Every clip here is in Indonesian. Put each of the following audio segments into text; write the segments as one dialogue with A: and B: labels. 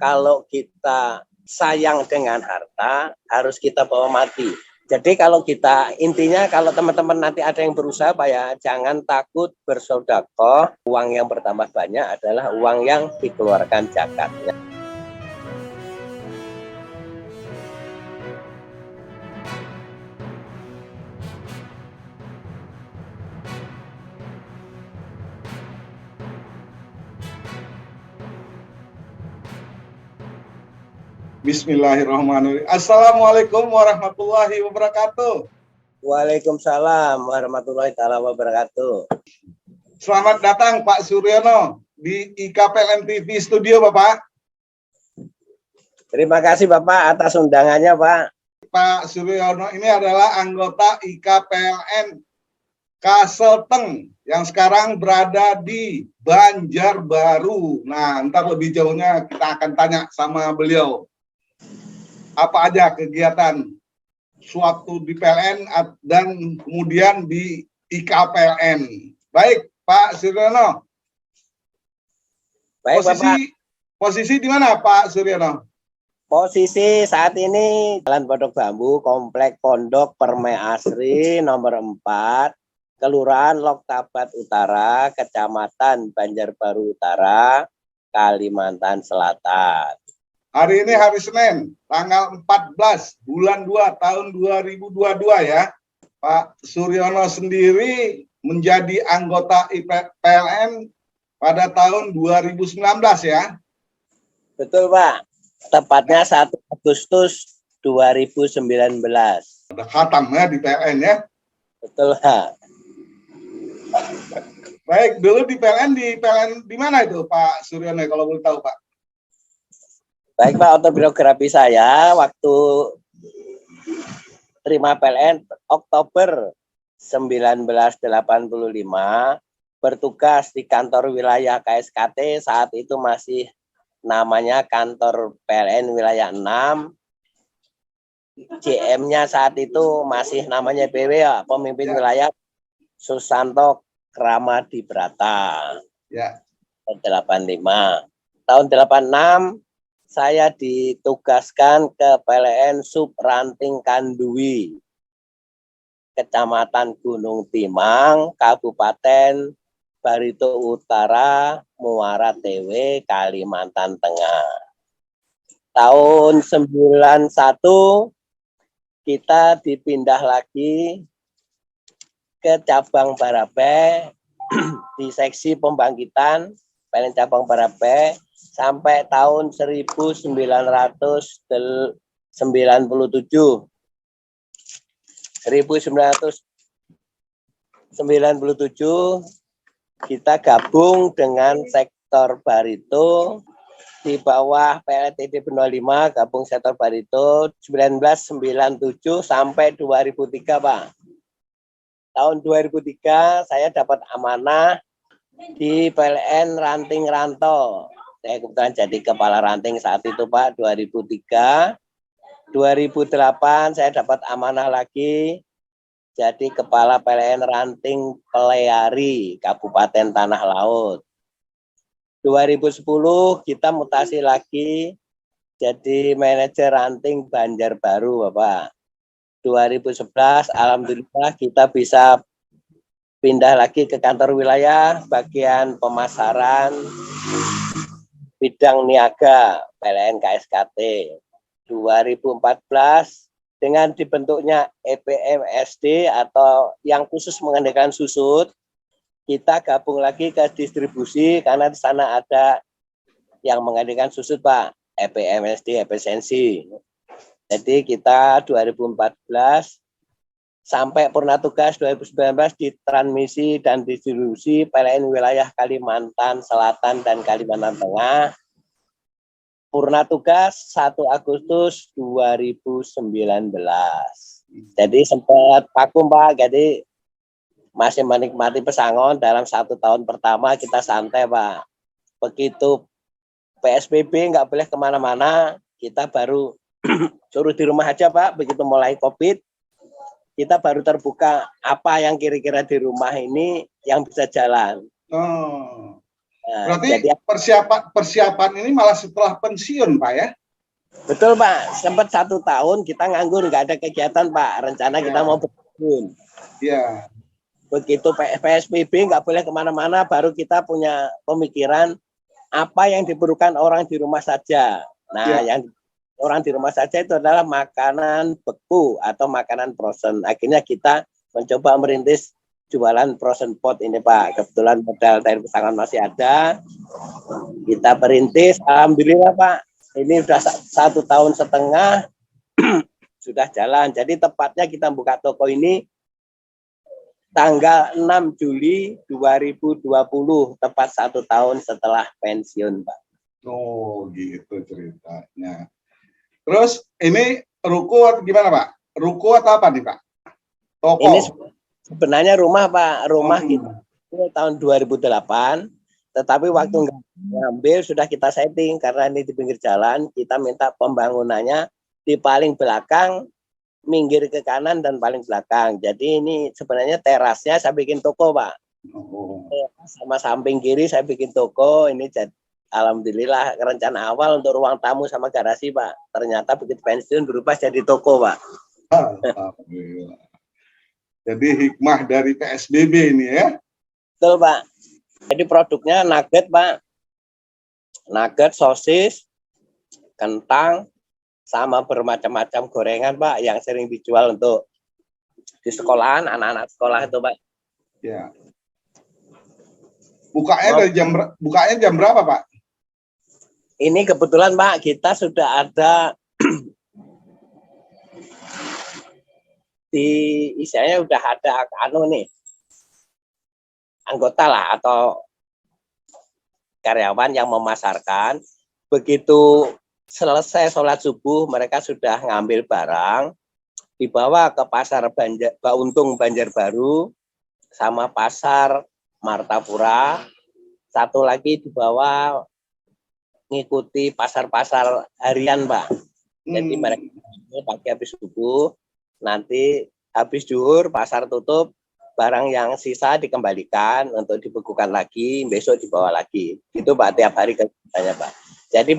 A: kalau kita sayang dengan harta, harus kita bawa mati. Jadi kalau kita, intinya kalau teman-teman nanti ada yang berusaha, Pak ya, jangan takut bersedekah. Uang yang bertambah banyak adalah uang yang dikeluarkan zakatnya.
B: Bismillahirrahmanirrahim. Assalamualaikum warahmatullahi wabarakatuh.
A: Waalaikumsalam warahmatullahi wabarakatuh.
B: Selamat datang Pak Suryono di IKPLN TV Studio, Bapak.
A: Terima kasih Bapak atas undangannya, Pak.
B: Pak Suryono ini adalah anggota IKPLN Kaselteng yang sekarang berada di Banjarbaru. Nah, ntar lebih jauhnya kita akan tanya sama beliau. Apa aja kegiatan sewaktu di PLN dan kemudian di IKPLN. Baik, Pak Suryono.
A: Baik,
B: posisi di mana, Pak Suryono?
A: Posisi saat ini Jalan Pondok Bambu, Komplek Pondok Permai Asri, nomor 4, Kelurahan Loktabat Utara, Kecamatan Banjarbaru Utara, Kalimantan Selatan.
B: Hari ini hari Senin, tanggal 14 bulan 2 tahun 2022 ya. Pak Suryono sendiri menjadi anggota IKPLN pada tahun 2019 ya.
A: Betul, Pak. Tepatnya 1 Agustus 2019.
B: Ada khatam ya di PLN ya.
A: Betul, Pak.
B: Baik, dulu di PLN di mana itu Pak Suryono kalau boleh tahu, Pak?
A: Baik, Pak, autobiografi saya waktu terima PLN Oktober 1985, bertugas di kantor wilayah KSKT, saat itu masih namanya kantor PLN wilayah 6. JM-nya saat itu masih namanya PW ya, pemimpin wilayah Susanto Kramadibrata.
B: Ya.
A: Tahun 85. Tahun 86 saya ditugaskan ke PLN Subranting Kandui, Kecamatan Gunung Timang, Kabupaten Barito Utara, Muara Tewe, Kalimantan Tengah. Tahun 91 kita dipindah lagi ke cabang Barape di seksi pembangkitan PLN cabang Barape sampai tahun 1997. 1997 kita gabung dengan sektor Barito di bawah PLTD 05, gabung sektor Barito 1997 sampai 2003, Pak. Tahun 2003 saya dapat amanah di PLN Ranting Rantau. Saya kebetulan jadi kepala ranting saat itu, Pak, 2003. 2008 saya dapat amanah lagi jadi kepala PLN Ranting Peleari, Kabupaten Tanah Laut. 2010 kita mutasi lagi jadi manajer ranting Banjarbaru, Bapak. 2011 alhamdulillah kita bisa pindah lagi ke kantor wilayah bagian pemasaran bidang niaga PLN KSKT. 2014 dengan dibentuknya EPMSD atau yang khusus mengendalikan susut, kita gabung lagi ke distribusi karena di sana ada yang mengendalikan susut, Pak, EPMSD efisiensi. Jadi kita 2014 sampai purna tugas 2019 di transmisi dan distribusi PLN wilayah Kalimantan Selatan dan Kalimantan Tengah. Purna tugas 1 Agustus 2019. Jadi sempat vakum, Pak. Jadi masih menikmati pesangon dalam 1 tahun pertama kita santai, Pak. Begitu PSBB nggak boleh kemana-mana, kita baru suruh di rumah aja, Pak. Begitu mulai COVID, kita baru terbuka apa yang kira-kira di rumah ini yang bisa jalan.
B: Oh.
A: Nah,
B: Berarti
A: jadi
B: persiapan ini malah setelah pensiun, Pak ya?
A: betul Pak, sempat 1 tahun kita nganggur, nggak ada kegiatan Pak. Rencana kita
B: Ya.
A: mau berkebun.
B: Iya.
A: Begitu PSBB nggak boleh kemana-mana, baru kita punya pemikiran apa yang diperlukan orang di rumah saja. Nah,
B: Ya.
A: yang orang di rumah saja itu adalah makanan beku atau makanan frozen. Akhirnya kita mencoba merintis jualan frozen pot ini Pak. Kebetulan modal dari pesangon masih ada. Kita perintis, alhamdulillah Pak. Ini sudah 1,5 tahun sudah jalan. Jadi tepatnya kita buka toko ini tanggal 6 Juli 2020, tepat 1 tahun setelah pensiun Pak.
B: Oh, gitu ceritanya. Terus ini ruko gimana, Pak? Ruko atau apa nih, Pak? Toko.
A: Ini sebenarnya rumah Pak, rumah
B: Oh.
A: kita itu tahun 2008, tetapi waktu ngambil sudah kita setting karena ini di pinggir jalan, kita minta pembangunannya di paling belakang, minggir ke kanan dan paling belakang. Jadi ini sebenarnya terasnya saya bikin toko Pak.
B: Oh.
A: Sama samping kiri saya bikin toko. Ini jadi alhamdulillah rencana awal untuk ruang tamu sama garasi Pak. Ternyata begitu pensiun berubah jadi toko Pak.
B: Alhamdulillah. Jadi hikmah dari PSBB ini ya.
A: Betul Pak. Jadi produknya nugget Pak. Nugget, sosis, kentang, sama bermacam-macam gorengan Pak yang sering dijual untuk di sekolahan, anak-anak sekolah itu Pak.
B: Ya. Bukanya jam berapa, Pak?
A: Ini kebetulan Pak, kita sudah ada di istilahnya udah ada anggota lah atau karyawan yang memasarkan. Begitu selesai sholat subuh, mereka sudah ngambil barang, dibawa ke pasar Untung Banjarbaru sama pasar Martapura. Satu lagi dibawa ngikuti pasar-pasar harian Pak. Jadi mereka pagi habis subuh, nanti habis zuhur pasar tutup, barang yang sisa dikembalikan untuk dibekukan lagi, besok dibawa lagi. Itu Pak tiap hari kegiatannya Pak. Jadi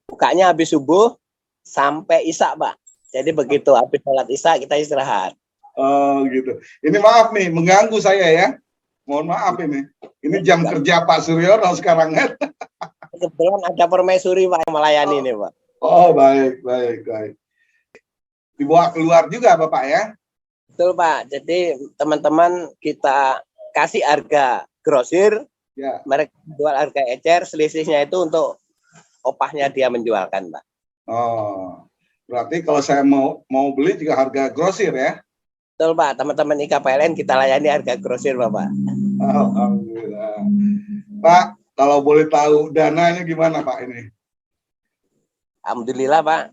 A: bukanya habis subuh sampai isya Pak. Jadi begitu habis sholat isya kita istirahat.
B: Oh gitu. Ini maaf nih mengganggu saya ya. Mohon maaf ini. Ini jam kerja Pak Suryono sekarang kan.
A: Kebetulan ada permaisuri Pak yang melayani nih Pak.
B: Oh baik. Dibawa keluar juga Bapak ya?
A: Betul Pak. Jadi teman-teman kita kasih harga grosir, ya. Mereka jual harga ecer, selisihnya itu untuk opahnya dia menjualkan Pak.
B: Oh, berarti kalau saya mau beli juga harga grosir ya?
A: Betul Pak. Teman-teman IKPLN kita layani harga grosir Bapak.
B: Alhamdulillah. Pak, kalau boleh tahu dananya gimana Pak ini?
A: Alhamdulillah Pak,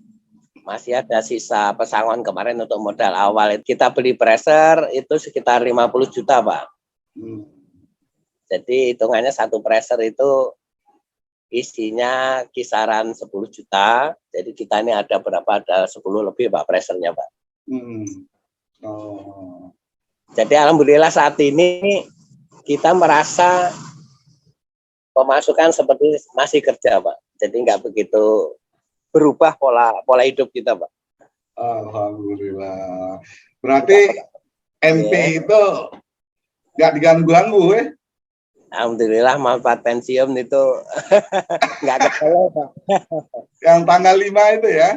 A: masih ada sisa pesangon kemarin untuk modal awal. Kita beli pressure itu sekitar 50 juta Pak. Jadi hitungannya satu pressure itu isinya kisaran 10 juta. Jadi kita ini ada berapa? Ada 10 lebih Pak pressernya Pak.
B: Oh.
A: Jadi alhamdulillah saat ini kita merasa pemasukan seperti masih kerja Pak. Jadi nggak begitu berubah pola hidup kita Pak.
B: Alhamdulillah. Berarti NP itu nggak diganggu-ganggu ya?
A: Alhamdulillah manfaat pensiun itu nggak ketolong Pak.
B: Yang tanggal 5 itu ya?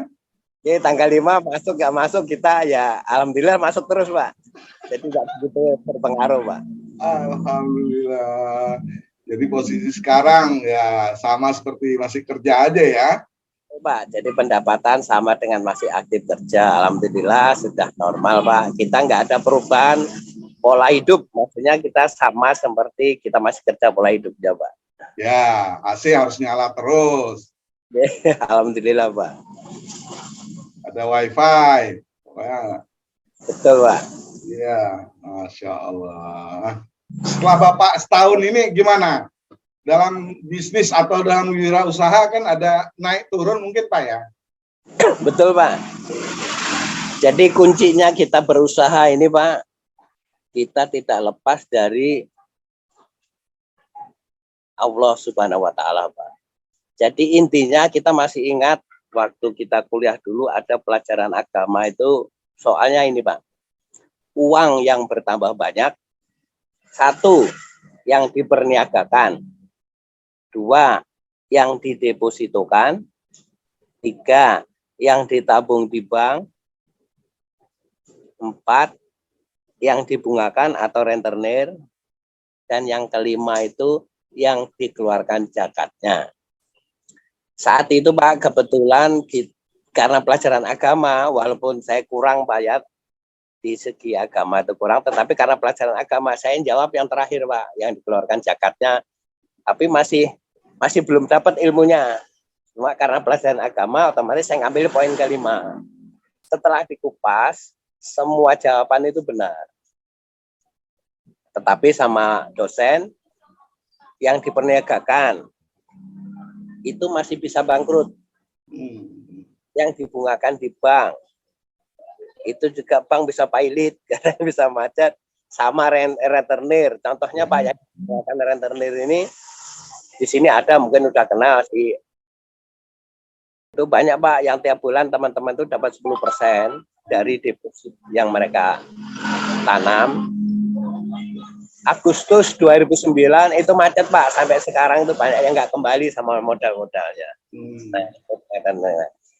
A: Oke, tanggal 5 masuk nggak masuk kita ya alhamdulillah masuk terus Pak. Jadi nggak begitu berpengaruh Pak.
B: Alhamdulillah. Jadi posisi sekarang ya sama seperti masih kerja aja ya?
A: Pak, jadi pendapatan sama dengan masih aktif kerja. Alhamdulillah sudah normal Pak. Kita nggak ada perubahan pola hidup. Maksudnya kita sama seperti kita masih kerja pola hidupnya Pak.
B: Ya, AC harus nyala terus.
A: Alhamdulillah Pak.
B: Ada wifi. Wah.
A: Betul Pak.
B: Ya, Masya Allah. Setelah Bapak setahun ini gimana? Dalam bisnis atau dalam wirausaha kan ada naik turun mungkin Pak ya?
A: Betul Pak. Jadi kuncinya kita berusaha ini Pak, kita tidak lepas dari Allah Subhanahu wa taala, Pak. Jadi intinya kita masih ingat waktu kita kuliah dulu ada pelajaran agama itu soalnya ini, Pak. Uang yang bertambah banyak, satu yang diperniagakan, dua yang didepositokan, tiga yang ditabung di bank, empat yang dibungakan atau rentenir, dan yang kelima itu yang dikeluarkan zakatnya. Saat itu Pak, kebetulan karena pelajaran agama, walaupun saya kurang Pak ya, di segi agama itu kurang, tetapi karena pelajaran agama saya jawab yang terakhir Pak, yang dikeluarkan zakatnya, tapi masih belum dapat ilmunya. Cuma karena pelajaran agama, otomatis saya ngambil poin kelima. Setelah dikupas, semua jawaban itu benar. Tetapi sama dosen yang diperniagakan itu masih bisa bangkrut. Yang dibungakan di bank itu juga bank bisa pailit karena bisa macet, sama rentenir. Contohnya Pak ya, rentenir ini di sini ada, mungkin udah kenal sih. Itu banyak Pak yang tiap bulan teman-teman itu dapat 10% dari deposit yang mereka tanam. Agustus 2009 itu macet Pak, sampai sekarang itu banyak yang nggak kembali sama modal-modalnya.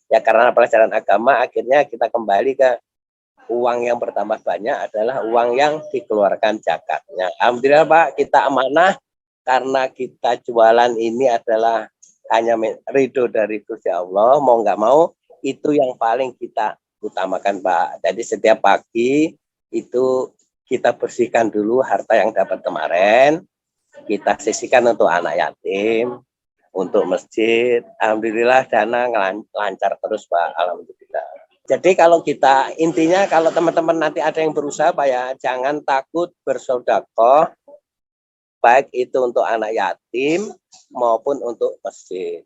A: Ya karena pelajaran agama akhirnya kita kembali ke uang yang bertambah banyak adalah uang yang dikeluarkan zakatnya. Alhamdulillah Pak, kita amanah karena kita jualan ini adalah hanya ridho dari Gusti Allah, mau nggak mau itu yang paling kita utamakan Pak. Jadi setiap pagi itu kita bersihkan dulu harta yang dapat kemarin, kita sisihkan untuk anak yatim, untuk masjid. Alhamdulillah dana lancar terus Pak, alhamdulillah. Jadi kalau kita, intinya kalau teman-teman nanti ada yang berusaha Pak ya, jangan takut bersedekah, baik itu untuk anak yatim maupun untuk masjid.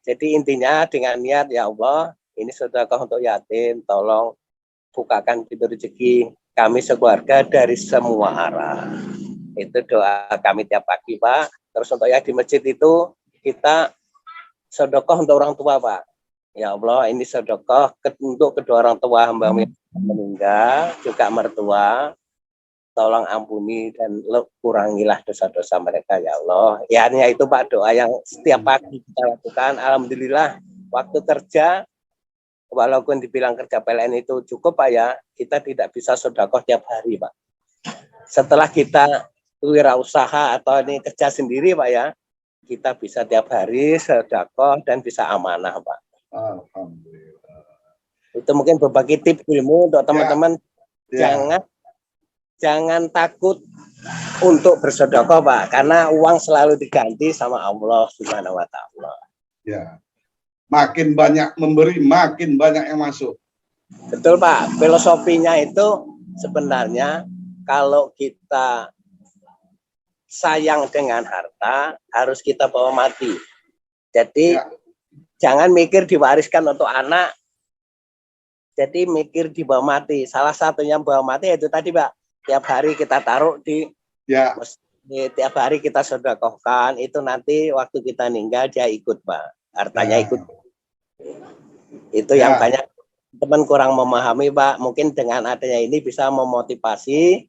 A: Jadi intinya dengan niat, ya Allah, ini sedekah untuk yatim, tolong bukakan pintu rezeki kami sekeluarga dari semua arah. Itu doa kami tiap pagi Pak. Terus untuk yang di masjid itu kita sedekah untuk orang tua Pak. Ya Allah, ini sedekah untuk kedua orang tua hamba meninggal, juga mertua. Tolong ampuni dan kurangilah dosa-dosa mereka ya Allah. Ya hanya itu Pak, doa yang setiap pagi kita lakukan. Alhamdulillah waktu kerja, walaupun dibilang kerja PLN itu cukup Pak ya, kita tidak bisa sedekah tiap hari Pak. Setelah kita wirausaha atau ini kerja sendiri Pak ya, kita bisa tiap hari sedekah dan bisa amanah Pak.
B: Alhamdulillah.
A: Itu mungkin berbagi tips ilmu untuk teman-teman. Jangan takut untuk bersedekah Pak, karena uang selalu diganti sama Allah Subhanahu wa taala.
B: Ya. Makin banyak memberi, makin banyak yang masuk.
A: Betul Pak, filosofinya itu sebenarnya kalau kita sayang dengan harta, harus kita bawa mati. Jadi jangan mikir diwariskan untuk anak, jadi mikir dibawa mati. Salah satunya bawa mati itu tadi Pak, tiap hari kita taruh di masjid, tiap hari kita sedekahkan, itu nanti waktu kita meninggal dia ikut Pak, hartanya ikut. Itu yang banyak teman kurang memahami Pak. Mungkin dengan adanya ini bisa memotivasi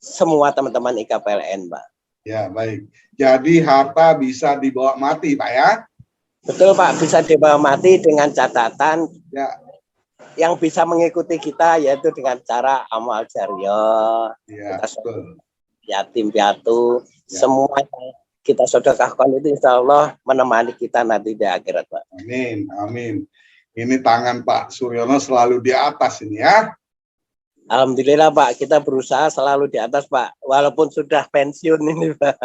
A: semua teman-teman IKPLN Pak.
B: Ya baik, jadi harta bisa dibawa mati Pak ya.
A: Betul Pak, bisa dibawa mati dengan catatan yang bisa mengikuti kita, yaitu dengan cara amal jariah, yatim piatu, semua yang kita sedekahkan itu insya Allah menemani kita nanti di akhirat Pak.
B: Amin, amin. Ini tangan Pak Suryono selalu di atas ini ya.
A: Alhamdulillah Pak, kita berusaha selalu di atas Pak, walaupun sudah pensiun ini Pak.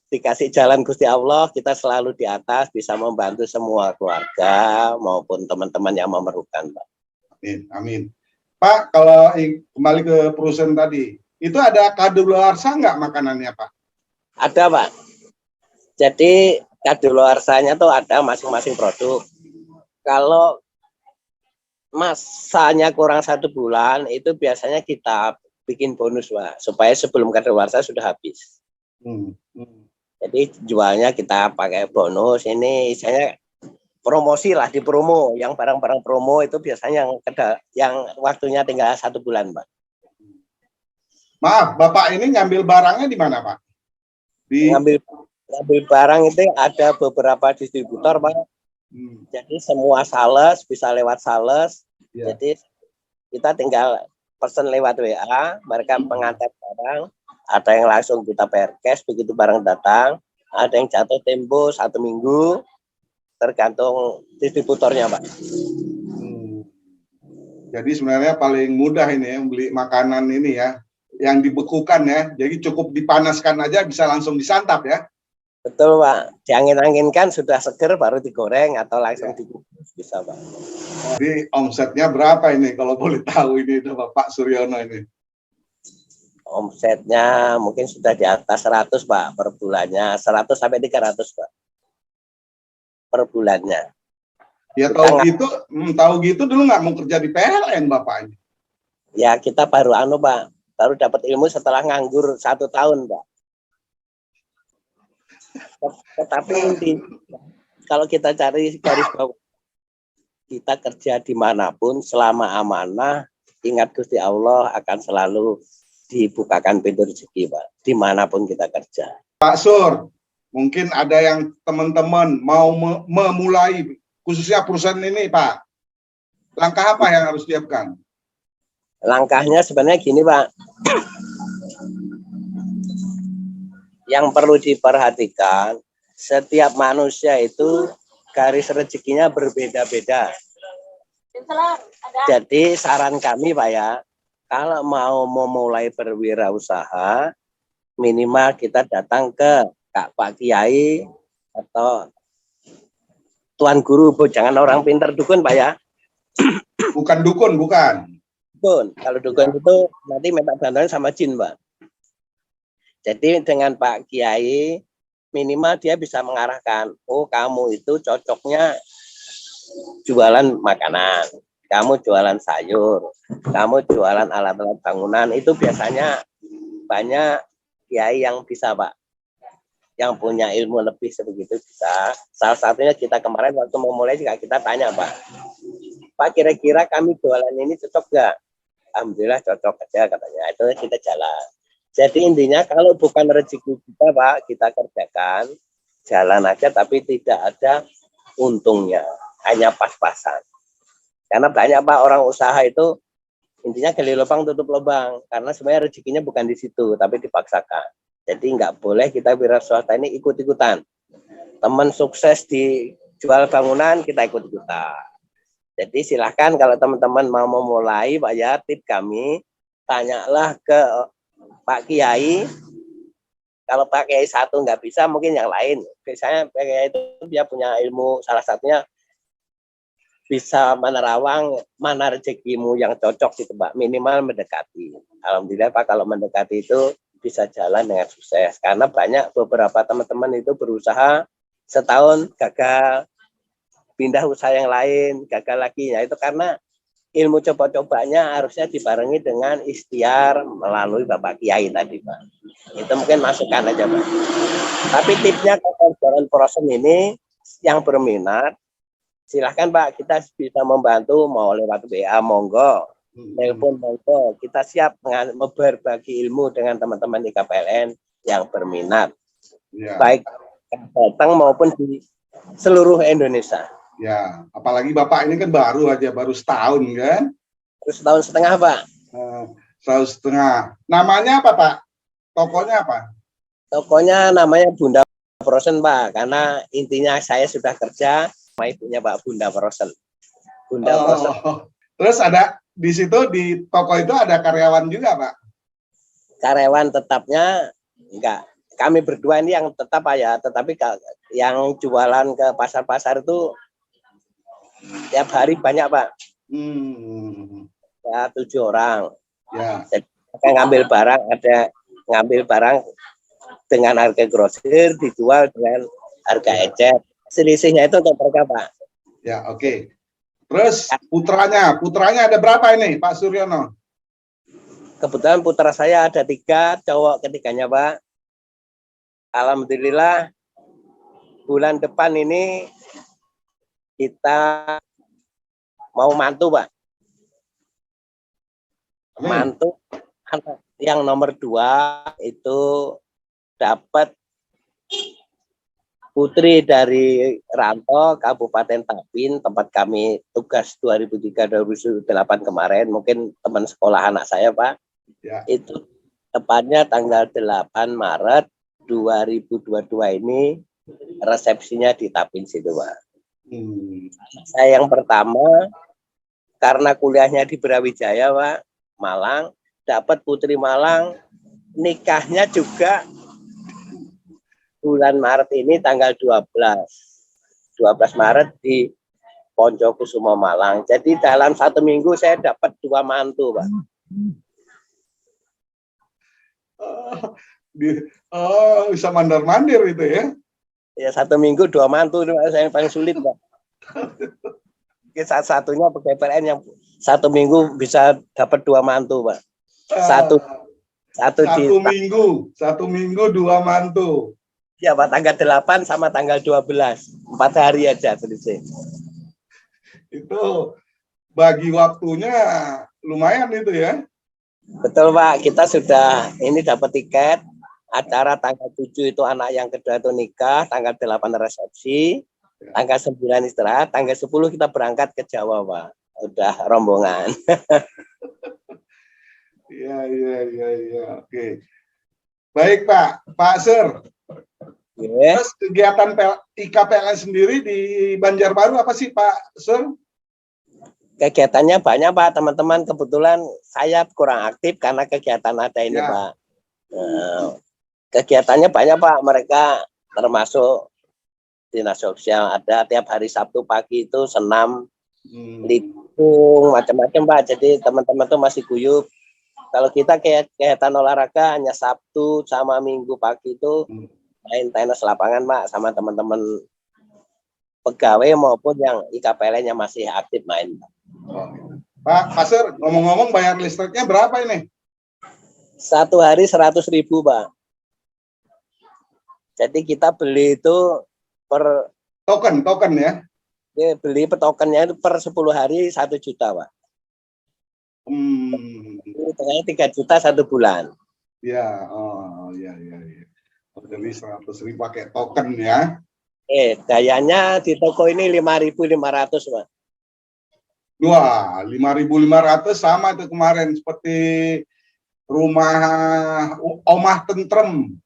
A: Dikasih jalan Gusti Allah, kita selalu di atas, bisa membantu semua keluarga maupun teman-teman yang memerlukan Pak.
B: Amin, amin. Pak, kalau kembali ke perusahaan tadi, itu ada kadaluarsa nggak makanannya Pak?
A: Ada Pak. Jadi kadaluarsanya tuh ada masing-masing produk. Kalau masanya kurang 1 bulan, itu biasanya kita bikin bonus Pak, supaya sebelum kadaluarsa sudah habis. Jadi jualnya kita pakai bonus. Ini saya promosi lah, di promo. Yang barang-barang promo itu biasanya yang waktunya tinggal 1 bulan, Pak.
B: Maaf, Bapak ini ngambil barangnya di mana, Pak?
A: Ngambil barang itu ada beberapa distributor, Pak. Jadi semua sales bisa lewat sales. Ya. Jadi kita tinggal pesan lewat WA, mereka mengantar barang. Ada yang langsung kita bayar cash begitu barang datang. Ada yang jatuh tempo 1 minggu, tergantung distributornya, Pak.
B: Jadi sebenarnya paling mudah ini ya, beli makanan ini ya, yang dibekukan ya. Jadi cukup dipanaskan aja bisa langsung disantap ya.
A: Betul, Pak. Diangin-anginkan sudah seger baru digoreng atau langsung dikukus bisa, Pak.
B: Jadi omsetnya berapa ini kalau boleh tahu ini Bapak Suryono ini?
A: Omsetnya mungkin sudah di atas 100, Pak, per bulannya. 100 sampai 300, Pak. Per bulannya.
B: Ya tahu gitu dulu nggak mau kerja di PLN Bapak ini.
A: Ya kita baru Pak, baru dapat ilmu setelah nganggur 1 tahun, Pak. Tetapi kalau kita cari garis bawah, kita kerja dimanapun selama amanah, ingat Gusti Allah akan selalu dibukakan pintu rezeki, Pak, dimanapun kita kerja.
B: Pak Sur, mungkin ada yang teman-teman mau memulai khususnya perusahaan ini, Pak. Langkah apa yang harus dilakukan?
A: Langkahnya sebenarnya gini, Pak. Yang perlu diperhatikan, setiap manusia itu garis rezekinya berbeda-beda. Jadi saran kami, Pak ya, kalau mau memulai berwirausaha, minimal kita datang ke Pak Kiai atau Tuan Guru, jangan orang pintar dukun, Pak ya.
B: Bukan dukun, bukan.
A: Dukun, kalau dukun itu nanti minta bantuan sama jin, Pak. Jadi dengan Pak Kiai, minimal dia bisa mengarahkan, oh kamu itu cocoknya jualan makanan, kamu jualan sayur, kamu jualan alat-alat bangunan, itu biasanya banyak kiai yang bisa, Pak. Yang punya ilmu lebih sebegitu bisa. Salah satunya kita kemarin waktu memulai juga kita tanya, Pak, kira-kira kami jualan ini cocok nggak? Alhamdulillah cocok aja katanya. Itu kita jalan. Jadi intinya kalau bukan rezeki kita, Pak, kita kerjakan, jalan aja tapi tidak ada untungnya, hanya pas-pasan. Karena banyak, Pak, orang usaha itu intinya gali lubang tutup lubang, karena sebenarnya rezekinya bukan di situ, tapi dipaksakan. Jadi nggak boleh kita wira swasta ini ikut-ikutan. Teman sukses di jual bangunan, kita ikut-ikutan. Jadi silahkan kalau teman-teman mau memulai, Pak ya, tip kami, tanyalah ke Pak Kiai. Kalau Pak Kiai satu nggak bisa, mungkin yang lain. Biasanya Pak Kiai itu dia punya ilmu, salah satunya bisa menerawang mana rezekimu yang cocok gitu, Pak. Minimal mendekati. Alhamdulillah, Pak, kalau mendekati itu bisa jalan dengan sukses. Karena banyak beberapa teman-teman itu berusaha setahun gagal, pindah usaha yang lain, gagal lagi. Ya itu karena ilmu coba-cobanya harusnya dibarengi dengan ikhtiar melalui Bapak Kiai tadi, Pak. Itu mungkin masukan aja, Pak. Tapi tipsnya kalau jalan proses ini yang berminat, silahkan, Pak, kita bisa membantu, mau lewat WA monggo, telepon monggo, kita siap berbagi ilmu dengan teman-teman di KPLN yang berminat, baik datang maupun di seluruh Indonesia.
B: Ya, apalagi Bapak ini kan baru aja, baru setahun kan?
A: Baru setahun setengah, Pak.
B: Setahun setengah. Namanya apa, Pak? Tokonya apa?
A: Tokonya namanya Bunda Frozen, Pak, karena intinya saya sudah kerja sama ibunya Pak, Bunda Frozen. Bunda Frozen.
B: Terus ada di situ, di toko itu ada karyawan juga, Pak?
A: Karyawan tetapnya enggak. Kami berdua ini yang tetap, Pak ya, tetapi yang jualan ke pasar-pasar itu tiap hari banyak, Pak. Ya, 7 orang. Ya. Jadi, ngambil barang, ada ngambil barang dengan harga grosir, dijual dengan harga ecer. Selisihnya itu untuk mereka, Pak.
B: Ya, oke. Terus putranya ada berapa ini, Pak Suryono?
A: Kebetulan putra saya ada 3, cowok ketiganya, Pak. Alhamdulillah bulan depan ini kita mau mantu, Pak.
B: Amin.
A: Mantu yang nomor 2 itu dapat putri dari Ranto, Kabupaten Tapin, tempat kami tugas 2003-2008 kemarin. Mungkin teman sekolah anak saya, Pak.
B: Ya.
A: Itu tepatnya tanggal 8 Maret 2022 ini resepsinya di Tapin situ, Pak. Saya yang pertama, karena kuliahnya di Brawijaya, Pak, Malang, dapat putri Malang, nikahnya juga bulan Maret ini tanggal 12 Maret di Poncokusumo Malang. Jadi dalam 1 minggu saya dapat 2 mantu, Pak.
B: Bisa mandar-mandir itu ya?
A: Ya 1 minggu 2 mantu itu saya yang paling sulit, Pak. Satu-satunya pegawai PLN yang 1 minggu bisa dapat 2 mantu, Pak. Satu
B: minggu 2 mantu.
A: Ya, Pak, tanggal 8 sama tanggal 12. 4 hari aja selisih.
B: Itu bagi waktunya lumayan itu ya.
A: Betul, Pak. Kita sudah ini dapat tiket acara tanggal 7 itu anak yang kedua itu nikah, tanggal 8 resepsi, tanggal 9 istirahat, tanggal 10 kita berangkat ke Jawa, Pak. Udah rombongan.
B: Iya. Oke. Baik, Pak Sir.
A: Yeah.
B: Terus kegiatan IKPLN sendiri di Banjarbaru apa sih, Pak Sir?
A: Kegiatannya banyak, Pak. Teman-teman, kebetulan saya kurang aktif karena kegiatan ada ini,
B: Ya.
A: Pak. Kegiatannya banyak, Pak. Mereka termasuk dinas sosial ada tiap hari Sabtu pagi itu senam, litung, macam-macam, Pak. Jadi teman-teman tuh masih guyup. Kalau kita kegiatan olahraga hanya Sabtu sama Minggu pagi itu main tenis lapangan, Pak, sama teman-teman pegawai maupun yang IKPLN yang masih aktif main, Pak.
B: Pak Sir, ngomong-ngomong bayar listriknya berapa ini?
A: 1 hari 100.000, Pak. Jadi kita beli itu per
B: token ya?
A: Beli tokennya itu per 10 hari 1 juta, Pak. Itu 3 juta 1 bulan.
B: Ya, iya. Jadi 100.000 pakai token ya.
A: Dayanya di toko ini 5.500, Pak.
B: Wah, 5.500 sama itu kemarin seperti rumah Omah Tentrem.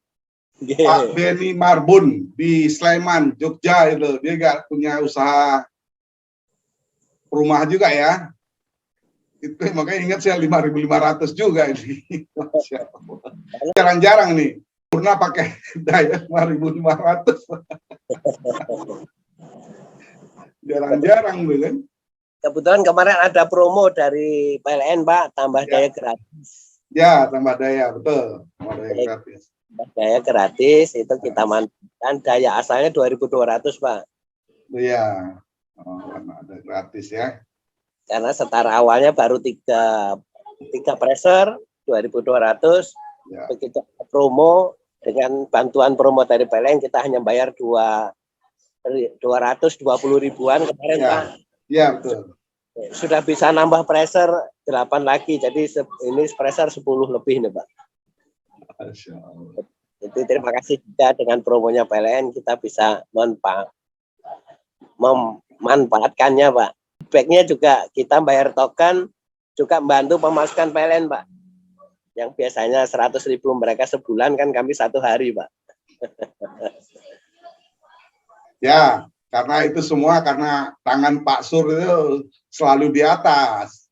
B: Pak Beni Marbun di Sleman, Jogja itu. Dia nggak punya usaha rumah juga ya. Itu makanya ingat saya 5.500 juga ini. Jarang-jarang nih. Purna pakai daya 5.500. Jarang-jarang kan.
A: Kebetulan kemarin ada promo dari PLN, Pak, tambah daya gratis.
B: Ya, tambah daya, betul. Tambah daya gratis.
A: Tambah daya gratis itu kita manfaatkan, daya asalnya 2.200, Pak.
B: Iya. Karena ada gratis ya.
A: Karena setara awalnya baru 3 pressure 2.200. Ya. Begitu promo dengan bantuan promo dari PLN kita hanya bayar 220 ribuan kemarin, ya. Pak.
B: Iya, betul.
A: Sudah bisa nambah pressure 8 lagi. Jadi ini pressure 10 lebih nih, Pak.
B: Masya Allah.
A: Jadi terima kasih juga dengan promonya PLN kita bisa memanfaatkannya, Pak. Backnya juga kita bayar token juga bantu pemasukan PLN, Pak. Yang biasanya 100.000 mereka sebulan kan kami 1 hari, Pak.
B: Ya, karena itu semua karena tangan Pak Sur itu selalu di atas.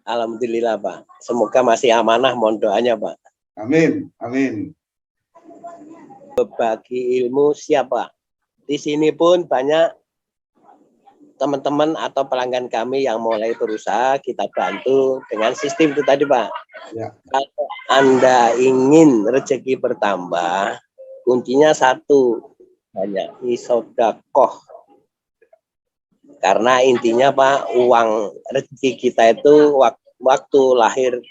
A: Alhamdulillah, Pak. Semoga masih amanah, mohon doanya, Pak.
B: Amin.
A: Berbagi ilmu siapa? Di sini pun banyak teman-teman atau pelanggan kami yang mulai berusaha, kita bantu dengan sistem itu tadi, Pak. Ya. Kalau Anda ingin rezeki bertambah, kuncinya satu, banyak isodakoh. Karena intinya, Pak, uang rezeki kita itu waktu lahir,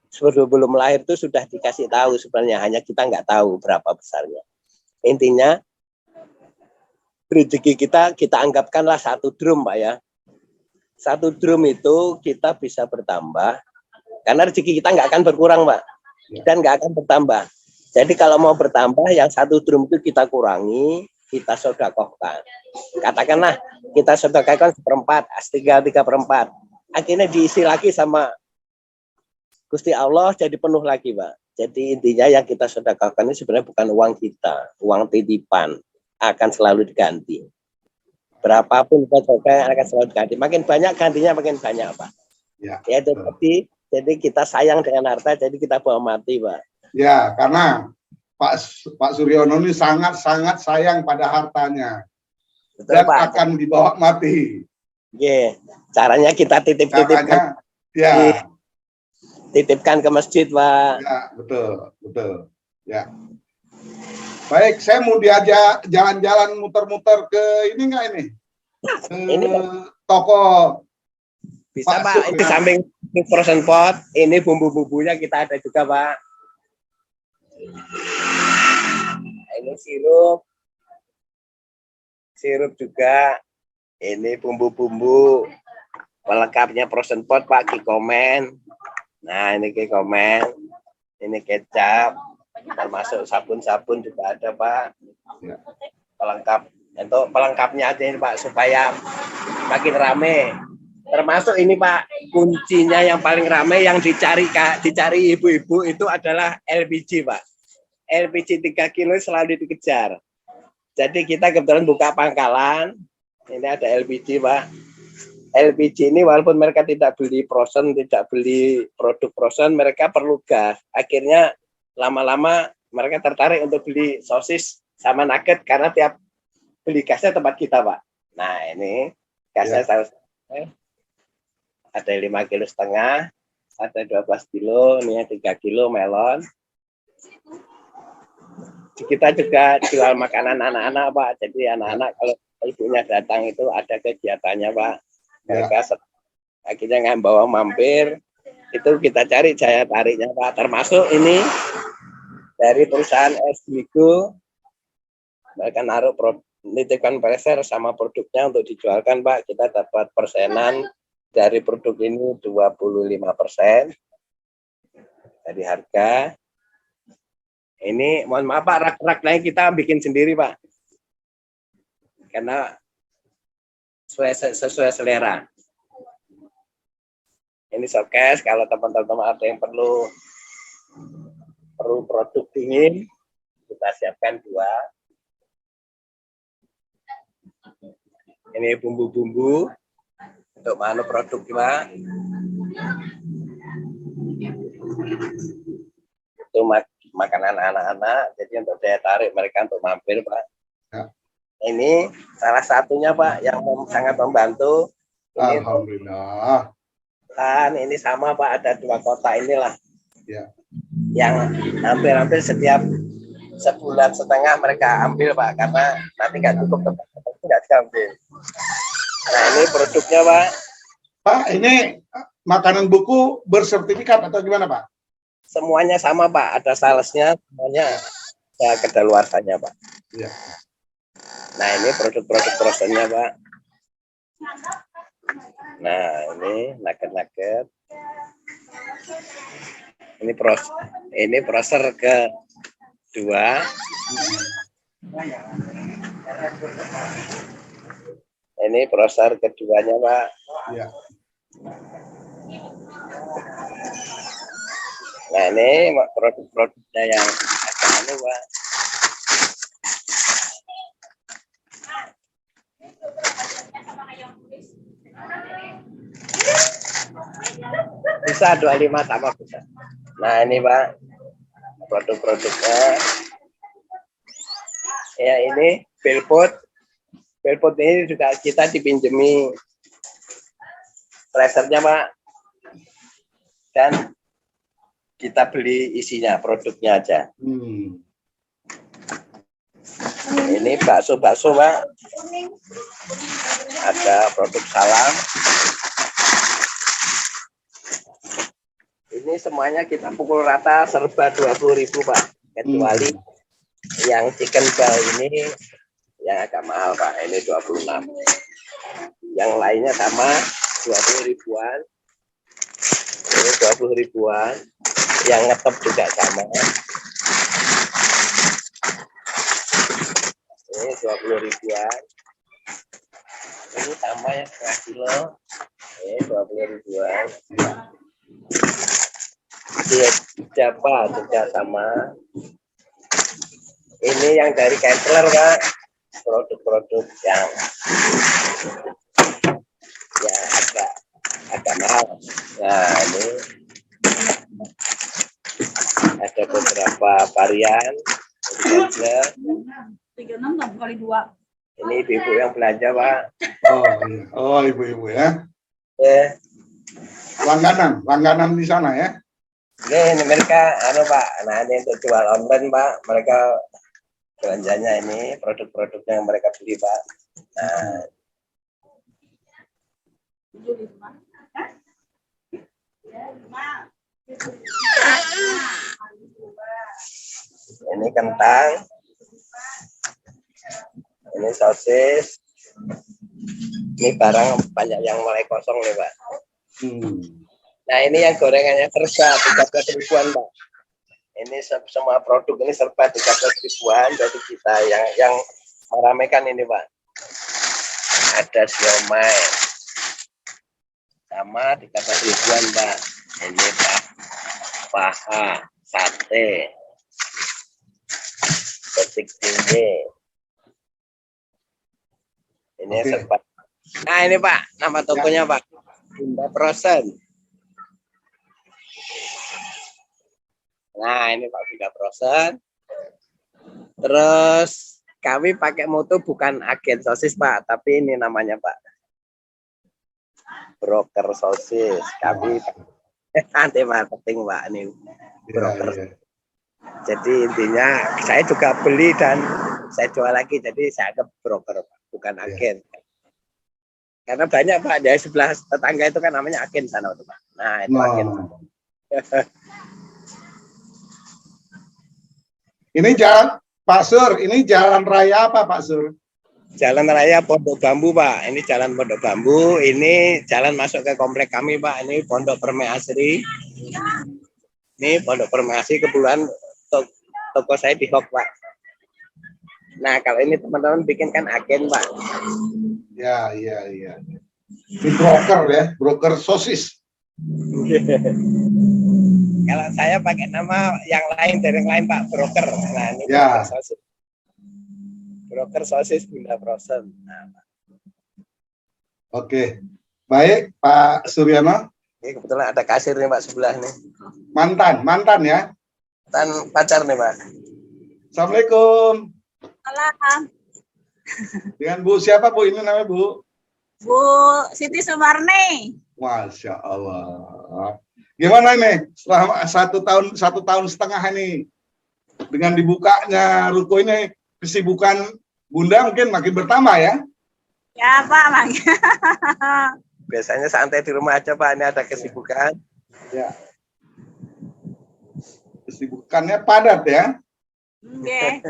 A: sebelum lahir itu sudah dikasih tahu sebenarnya, hanya kita nggak tahu berapa besarnya. Intinya rezeki kita anggapkanlah 1 drum Pak ya. 1 drum itu kita bisa bertambah karena rezeki kita nggak akan berkurang Pak, dan nggak akan bertambah. Jadi kalau mau bertambah, yang 1 drum itu kita kurangi, kita sedekahkan. Katakanlah kita sedekahkan 1/4, 3/4. Akhirnya diisi lagi sama Gusti Allah jadi penuh lagi Pak. Jadi intinya yang kita sedekahkan ini sebenarnya bukan uang kita, uang titipan, akan selalu diganti. Berapapun kita sedekah akan selalu diganti. Makin banyak gantinya makin banyak Pak.
B: Ya,
A: Ya jadi kita sayang dengan harta, jadi kita bawa mati Pak.
B: ya, karena Pak Suryono ini sangat-sangat sayang pada hartanya.
A: Betul,
B: Dan
A: Pak.
B: akan dibawa mati.
A: Yeah. Caranya kita titip-titipkan.
B: Ya.
A: Titipkan ke masjid, Pak.
B: Ya, betul. Ya. Baik, saya mau diajak jalan-jalan muter-muter ke ini enggak ini?
A: Ini
B: toko.
A: Bisa Pak, itu samping frozen pot, ini bumbu-bumbunya kita ada juga Pak. Ini sirup juga. Ini bumbu-bumbu pelengkapnya frozen pot Pak, Kikomen. Nah ini Kikomen, ini kecap, termasuk sabun-sabun juga ada Pak. Pelengkap, untuk pelengkapnya aja ini Pak supaya makin rame. Termasuk ini Pak, kuncinya yang paling rame yang dicari ibu-ibu itu adalah LPG Pak. LPG 3 kilo selalu dikejar. Jadi kita kebetulan buka pangkalan. Ini ada LPG Pak. LPG ini walaupun mereka tidak beli frozen, tidak beli produk frozen, mereka perlu gas. Akhirnya lama-lama mereka tertarik untuk beli sosis sama nugget karena tiap beli gasnya tempat kita Pak. Nah ini gasnya ada 5,5 kilo, ada 12 kilo, ini 3 kilo melon. Kita juga jual makanan anak-anak Pak. Jadi anak-anak kalau ibunya datang itu ada kegiatannya Pak. Mereka akhirnya nggak bawa mampir, itu kita cari jaya tariknya Pak. Termasuk ini dari perusahaan Esmigo, mereka naruh nitipkan preser sama produknya untuk dijualkan Pak. Kita dapat persenan dari produk ini 25% dari harga. Ini mohon maaf Pak, rak-raknya kita bikin sendiri Pak. Karena sesuai selera. Ini showcase kalau teman-teman ada yang perlu produk dingin, kita siapkan 2. Ini bumbu-bumbu untuk mana produk Pak. Itu makanan anak-anak, jadi untuk daya tarik mereka untuk mampir Pak. Ya. Ini salah satunya Pak yang sangat membantu. Ini
B: Alhamdulillah.
A: Dan ini sama Pak, ada 2 kotak inilah.
B: Ya.
A: Yang hampir-hampir setiap sebulan setengah mereka ambil Pak, karena nanti nggak cukup tempat, nggak diambil. Nah ini produknya Pak.
B: Pak, ini makanan buku bersertifikat atau gimana Pak?
A: Semuanya sama Pak, ada salesnya, semuanya ya kedaluarsanya Pak.
B: Ya.
A: Nah ini produk-produk frozennya Pak. Nah ini nugget. Ini proser ke-2. Ini proser keduanya Pak.
B: Ya.
A: Nah ini produk-produknya yang ada Pak. Bisa 25 sama bisa. Nah ini Pak produk-produknya. Ya ini Belpot ini juga kita dipinjemi freezernya Pak. Dan kita beli isinya, produknya aja. Ini bakso Pak. Ada produk salam. Ini semuanya kita pukul rata serba 20.000 Pak. Kecuali Yang chicken ball ini yang agak mahal Pak, ini 26. Yang lainnya sama 20 ribuan. Ini 20 ribuan. Yang ngetop juga sama. Ini 20 ribuan. Ini sama ya, setengah kilo. Ini 20 ribuan. Siapa juga sama. Ini yang dari Kentler Kak, produk-produk yang ya agak mahal. Nah ini ada beberapa varian Kentler.
C: 36 kali 2.
A: Ini ibu yang belanja Pak.
B: Oh, iya. Oh, ibu-ibu ya.
A: Langganan
B: di sana ya.
A: Ini mereka, Pak. Nah ini untuk jual online Pak. Mereka belanjanya ini produk-produk yang mereka beli Pak. Nah, ini kentang, ini sosis, ini barang banyak yang mulai kosong nih Pak. Nah ini yang gorengannya serba 13 ribuan Pak. Ini semua produk ini serba 13 ribuan. Jadi kita yang meramaikan ini Pak. Ada siomay sama 13 ribuan Pak. Ini Pak, paha, sate, petik tinggi. Ini serba. Nah ini Pak, nama tokonya Pak, Bunda Frozen. Nah ini Pak, Bunda Frozen. Terus kami pakai moto bukan agen sosis Pak, tapi ini namanya Pak, broker sosis. Kami anti marketing Pak, ini broker. Ya. Jadi intinya saya juga beli dan saya jual lagi, jadi saya anggap broker Pak, bukan agen. Ya. Karena banyak Pak, dari sebelah tetangga itu kan namanya agen sana Pak. Nah itu agen.
B: Ini jalan Pak Sur, ini jalan raya apa Pak Sur?
A: Jalan raya Pondok Bambu Pak. Ini jalan Pondok Bambu. Ini jalan masuk ke komplek kami Pak. Ini Pondok Permai Asri. Ini Pondok Permai Asri, kebetulan toko saya di Hok Pak. Nah kalau ini teman-teman bikin kan agen Pak.
B: Ya. Ini broker ya, broker sosis.
A: Kalau saya pakai nama yang lain dari yang lain Pak, broker. Nah ini
B: ya.
A: Broker sosis. Broker sosis Bunda Frozen. Nah,
B: Oke, baik Pak Suryono.
A: ini kebetulan ada kasir nih Pak sebelah nih.
B: Mantan ya?
A: Mantan pacar nih Pak.
B: Assalamualaikum.
C: Salam.
B: Dengan Bu siapa Bu? Ini namanya Bu?
C: Bu Siti Sumarni.
B: Masya Allah. Gimana ini selama 1,5 tahun ini dengan dibukanya ruko ini, kesibukan Bunda mungkin makin bertambah ya?
C: Ya Pak, makin.
A: Biasanya santai di rumah aja Pak, ini ada kesibukan.
B: Ya. Kesibukannya padat ya?
C: Okay.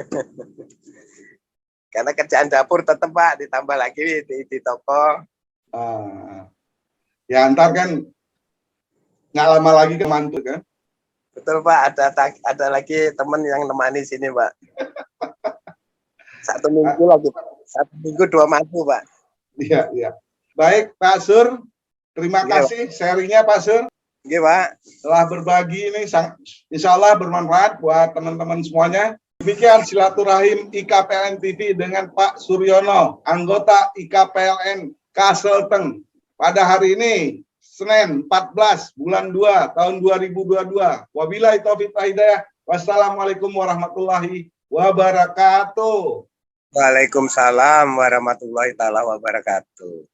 A: Karena kerjaan dapur tetap Pak, ditambah lagi di toko.
B: Ya ntar kan nggak lama lagi ke mantu kan?
A: Betul Pak, ada lagi teman yang nemani sini Pak. 1 minggu lagi, 1 minggu 2 mantu Pak.
B: Iya. Baik Pak Sur, terima kasih sharingnya Pak Sur.
A: Oke Pak.
B: Telah berbagi ini, insya Allah bermanfaat buat teman-teman semuanya. Demikian silaturahim IKPLN TV dengan Pak Suryono, anggota IKPLN Kaselteng pada hari ini. Senin 14 bulan 2 tahun 2022. Wabillahi taufiq wal hidayah. Wassalamualaikum warahmatullahi wabarakatuh.
A: Waalaikumsalam warahmatullahi wabarakatuh.